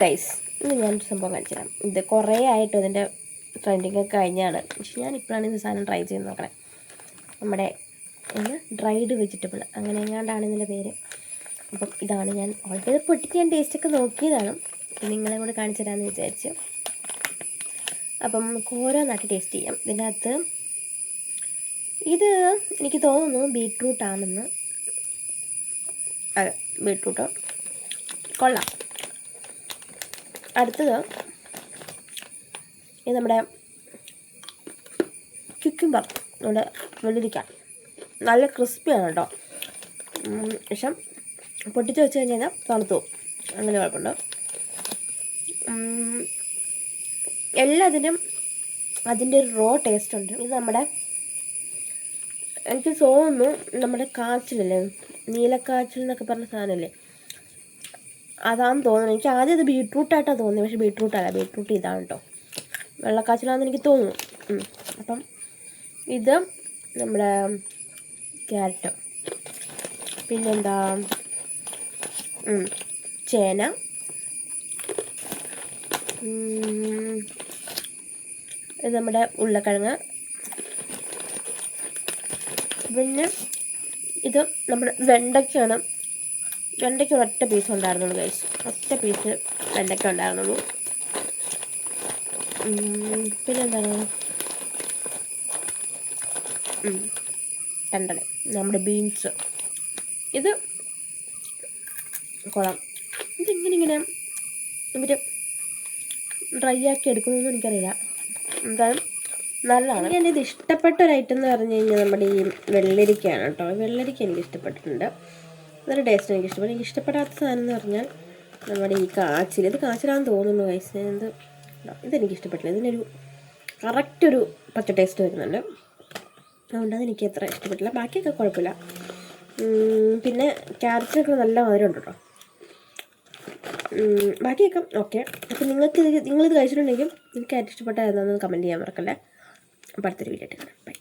Guys ഇന്ന് ഞാനൊരു സംഭവം കാണിച്ചു തരാം. ഇത് കുറേ ആയിട്ട് ഇതിൻ്റെ ട്രെൻഡിങ് ഒക്കെ കഴിഞ്ഞാണ്. പക്ഷെ ഞാൻ ഇപ്പോഴാണ് ഇത് സാധനം ട്രൈ ചെയ്ത് നോക്കണേ. നമ്മുടെ ഡ്രൈഡ് വെജിറ്റബിൾ അങ്ങനെ എങ്ങാണ്ടാണ് ഇതിൻ്റെ പേര്. അപ്പം ഇതാണ് ഞാൻ ഓൾറെഡി പൊട്ടിച്ച് ഞാൻ ടേസ്റ്റൊക്കെ നോക്കിയതാണ്. നിങ്ങളെ കൂടെ കാണിച്ചു തരാമെന്ന് വിചാരിച്ചു. അപ്പം നമുക്ക് ഓരോന്നായിട്ട് ടേസ്റ്റ് ചെയ്യാം. ഇതിൻ്റെ അകത്ത് ഇത് എനിക്ക് തോന്നുന്നു ബീട്രൂട്ടാണെന്ന്. അതെ, ബീട്രൂട്ട് കൊള്ളാം. അടുത്തത് ഇത് നമ്മുടെ ക്യുക്കുംബർ, നമ്മുടെ വെള്ളരിക്ക. നല്ല ക്രിസ്പിയാണ് കേട്ടോ. പക്ഷെ പൊട്ടിച്ച് വെച്ച് കഴിഞ്ഞാൽ തണുത്തു പോകും, അങ്ങനെ കുഴപ്പമുണ്ട്. എല്ലാത്തിനും അതിൻ്റെ ഒരു റോ ടേസ്റ്റ് ഉണ്ട്. ഇത് നമ്മുടെ എനിക്ക് തോന്നുന്നു നമ്മുടെ കാച്ചിലല്ലേ, നീലക്കാച്ചിൽ എന്നൊക്കെ പറഞ്ഞ സാധനമല്ലേ, അതാണെന്ന് തോന്നുന്നു. എനിക്ക് ആദ്യം അത് ബീട്രൂട്ടായിട്ടാണ് തോന്നുന്നത്, പക്ഷേ ബീട്രൂട്ടല്ല, ബീട്രൂട്ട് ഇതാണ് കേട്ടോ. വെള്ളക്കാച്ചിലാണെന്ന് എനിക്ക് തോന്നുന്നു. അപ്പം ഇത് നമ്മുടെ ക്യാരറ്റ്, പിന്നെന്താ ചേന, ഇത് നമ്മുടെ ഉരുളക്കിഴങ്ങ്, പിന്നെ ഇത് നമ്മുടെ വെണ്ടയ്ക്കാണ്. വെണ്ടയ്ക്ക് ഒറ്റ പീസ് ഉണ്ടായിരുന്നുള്ളൂ ഗൈസ്, ഒറ്റ പീസ് വെണ്ടയ്ക്ക ഉണ്ടായിരുന്നുള്ളൂ. പിന്നെന്താണ് രണ്ടെണ്ണം നമ്മുടെ ബീൻസ്. ഇത് കൊള്ളാം. ഇതെങ്ങനെ ഇവർ ഡ്രൈ ആക്കി എടുക്കണമെന്ന് എനിക്കറിയില്ല. എന്തായാലും നല്ലതാണ്. ഞാനിത് ഇഷ്ടപ്പെട്ട ഒരു ഐറ്റം എന്ന് പറഞ്ഞു കഴിഞ്ഞാൽ നമ്മുടെ ഈ വെള്ളരിക്കയാണ് കേട്ടോ. വെള്ളരിക്ക എനിക്ക് ഇഷ്ടപ്പെട്ടിട്ടുണ്ട്, നല്ല ടേസ്റ്റ് എനിക്ക് ഇഷ്ടപ്പെട്ടു. എനിക്ക് ഇഷ്ടപ്പെടാത്ത സാധനം എന്ന് പറഞ്ഞാൽ നമ്മുടെ ഈ കാച്ചിൽ. ഇത് കാച്ചിലാണെന്ന് തോന്നുന്നു ഗൈസ്. ഇതെനിക്ക് ഇഷ്ടപ്പെട്ടില്ല. ഇതിനൊരു കറക്റ്റൊരു പച്ച ടേസ്റ്റ് വരുന്നുണ്ട്, അതുകൊണ്ട് അതെനിക്ക് അത്ര ഇഷ്ടപ്പെട്ടില്ല. ബാക്കിയൊക്കെ കുഴപ്പമില്ല. പിന്നെ ക്യാരറ്റിനൊക്കെ നല്ല മധുരം ഉണ്ട് കേട്ടോ. ബാക്കിയൊക്കെ ഓക്കെ. അപ്പോൾ നിങ്ങളിത് കഴിച്ചിട്ടുണ്ടെങ്കിൽ നിങ്ങൾക്ക് ഏറ്റവും ഇഷ്ടപ്പെട്ട ഏതാണെന്ന് കമൻറ്റ് ചെയ്യാൻ മറക്കല്ലേ. അപ്പോൾ അടുത്തൊരു വീഡിയോ ആയിട്ട് കാണാം. ബൈ.